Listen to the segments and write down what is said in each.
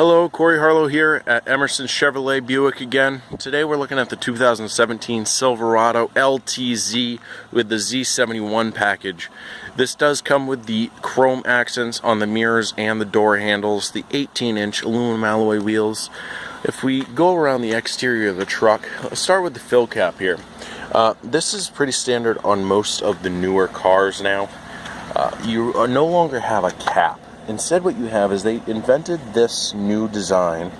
Hello, Corey Harlow here at Emerson Chevrolet Buick again. Today we're looking at the 2017 Silverado LTZ with the Z71 package. This does come with the chrome accents on the mirrors and the door handles, the 18-inch aluminum alloy wheels. If we go around the exterior of the truck, let's start with the fill cap here. This is pretty standard on most of the newer cars now. You no longer have a cap. Instead, what you have is they invented this new design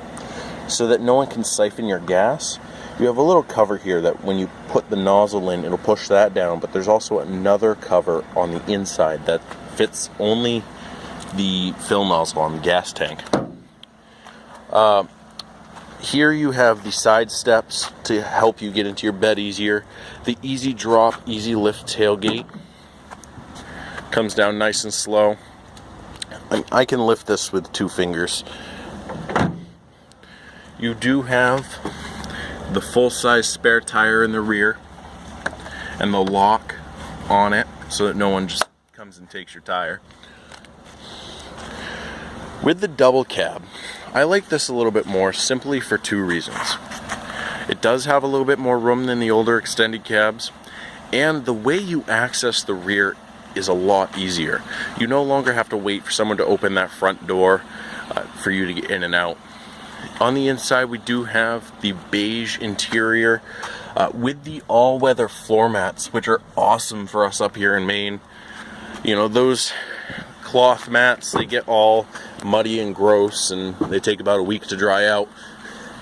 so that no one can siphon your gas. You have a little cover here that when you put the nozzle in, it'll push that down, but there's also another cover on the inside that fits only the fill nozzle on the gas tank. Here you have the side steps to help you get into your bed easier. The easy drop, easy lift tailgate comes down nice and slow. I can lift this with 2 fingers. You do have the full-size spare tire in the rear and the lock on it so that no one just comes and takes your tire. With the double cab, I like this a little bit more simply for 2 reasons. It does have a little bit more room than the older extended cabs, and the way you access the rear is a lot easier. You no longer have to wait for someone to open that front door for you to get in and out. On the inside, we do have the beige interior with the all-weather floor mats, which are awesome for us up here in Maine. You know, those cloth mats, they get all muddy and gross and they take about a week to dry out.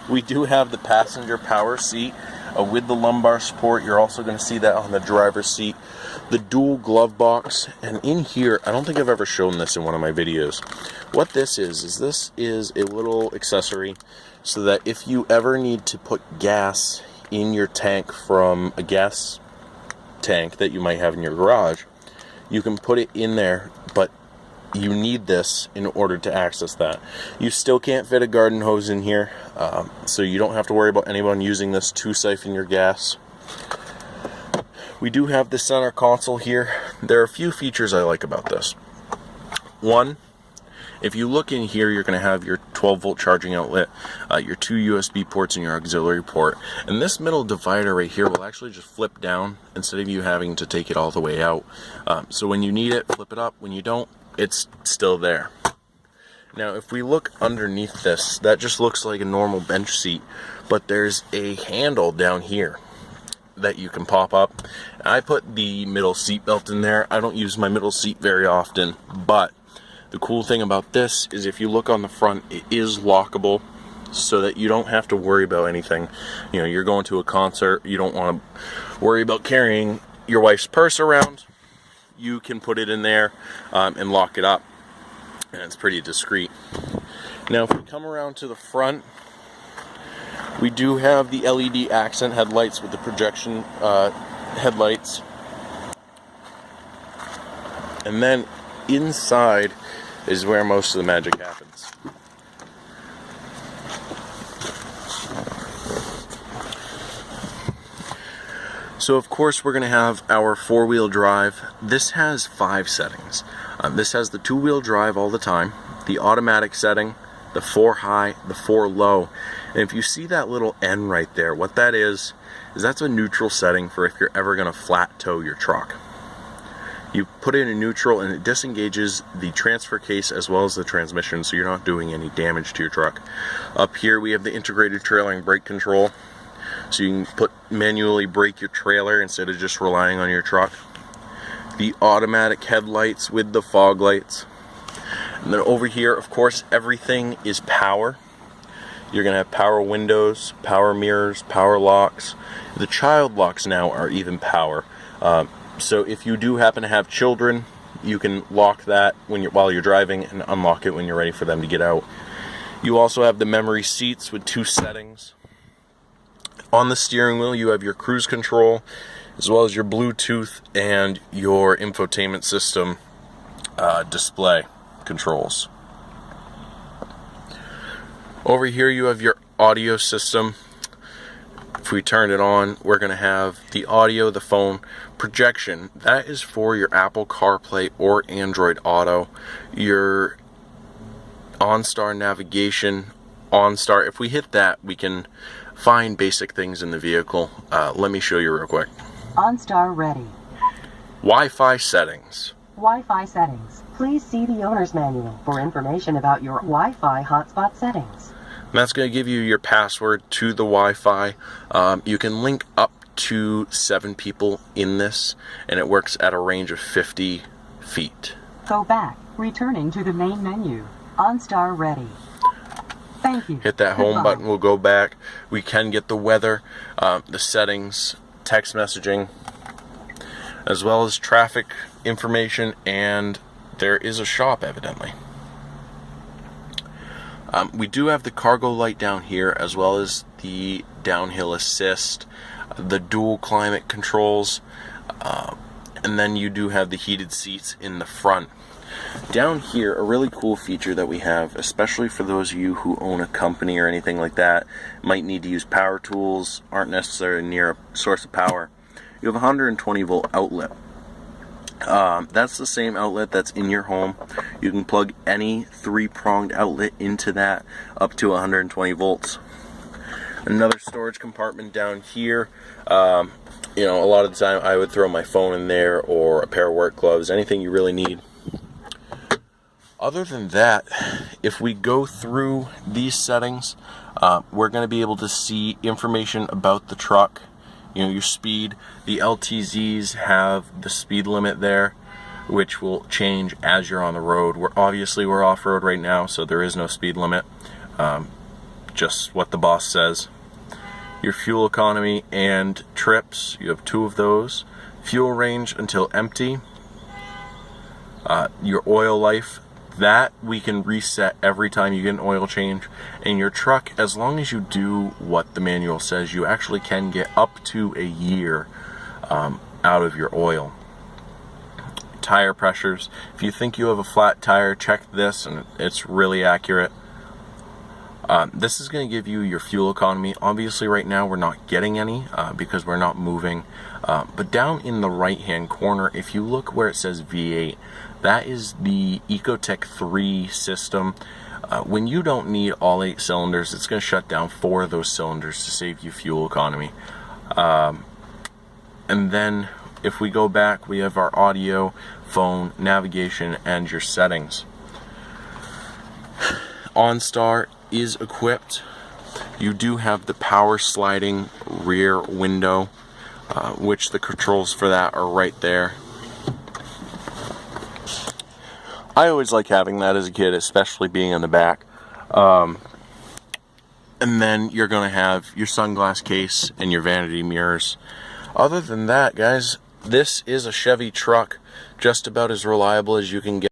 We do have the passenger power seat with the lumbar support. You're also going to see that on the driver's seat. The dual glove box, and in here, I don't think I've ever shown this in one of my videos. What this is this is a little accessory so that if you ever need to put gas in your tank from a gas tank that you might have in your garage, you can put it in there, but you need this in order to access that. You still can't fit a garden hose in here, so you don't have to worry about anyone using this to siphon your gas. We do have the center console here. There are a few features I like about this. One, if you look in here, you're going to have your 12-volt charging outlet, your 2 USB ports, and your auxiliary port. And this middle divider right here will actually just flip down instead of you having to take it all the way out. So when you need it, flip it up. When you don't, it's still there. Now, if we look underneath this, that just looks like a normal bench seat, but there's a handle down here that you can pop up. I put the middle seat belt in there. I don't use my middle seat very often, but the cool thing about this is if you look on the front, it is lockable so that you don't have to worry about anything. You know, you're going to a concert, you don't want to worry about carrying your wife's purse around. You can put it in there and lock it up, and it's pretty discreet. Now, if we come around to the front, we do have the LED accent headlights with the projection headlights. And then inside is where most of the magic happens. So of course we're going to have our 4-wheel drive. This has 5 settings. This has the 2-wheel drive all the time, the automatic setting, the 4 high, the 4 low. And if you see that little N right there, what that is that's a neutral setting for if you're ever going to flat tow your truck. You put it in neutral and it disengages the transfer case as well as the transmission, so you're not doing any damage to your truck. Up here we have the integrated trailer and brake control, so you can manually brake your trailer instead of just relying on your truck. The automatic headlights with the fog lights. And then over here, of course, everything is power. You're going to have power windows, power mirrors, power locks. The child locks now are even power. So if you do happen to have children, you can lock that while you're driving and unlock it when you're ready for them to get out. You also have the memory seats with 2 settings. On the steering wheel, you have your cruise control, as well as your Bluetooth and your infotainment system display controls. Over here you have your audio system. If we turn it on, we're going to have the audio, the phone, projection. That is for your Apple CarPlay or Android Auto. Your OnStar navigation, OnStar. If we hit that, we can find basic things in the vehicle. Let me show you real quick. OnStar ready. Wi-Fi settings. Wi-Fi settings. Please see the owner's manual for information about your Wi-Fi hotspot settings. And that's going to give you your password to the Wi-Fi. You can link up to 7 people in this, and it works at a range of 50 feet. Go back, returning to the main menu. OnStar ready. Thank you. Hit that home button, we'll go back. We can get the weather, the settings, text messaging, as well as traffic information, and there is a shop evidently. We do have the cargo light down here, as well as the downhill assist, the dual climate controls, and then you do have the heated seats in the front. Down here, a really cool feature that we have, especially for those of you who own a company or anything like that, might need to use power tools, aren't necessarily near a source of power. You have a 120 volt outlet. That's the same outlet that's in your home. You can plug any 3-pronged outlet into that up to 120 volts. Another storage compartment down here. You know, a lot of the time I would throw my phone in there, or a pair of work gloves, anything you really need. Other than that, if we go through these settings, we're going to be able to see information about the truck. You know, your speed. The LTZs have the speed limit there, which will change as you're on the road. We're off-road right now, so there is no speed limit. Just what the boss says. Your fuel economy and trips, you have 2 of those. Fuel range until empty. Your oil life, that we can reset every time you get an oil change. And your truck, as long as you do what the manual says, you actually can get up to a year out of your oil. Tire pressures, if you think you have a flat tire, check this, and it's really accurate. This is going to give you your fuel economy. Obviously right now we're not getting any because we're not moving, but down in the right hand corner, if you look where it says V8, that is the Ecotec 3 system. When you don't need all 8 cylinders, it's going to shut down 4 of those cylinders to save you fuel economy. And then if we go back, we have our audio, phone, navigation, and your settings. OnStar is equipped. You do have the power sliding rear window, which the controls for that are right there. I always like having that as a kid, especially being in the back. And then you're going to have your sunglass case and your vanity mirrors. Other than that, guys, this is a Chevy truck, just about as reliable as you can get.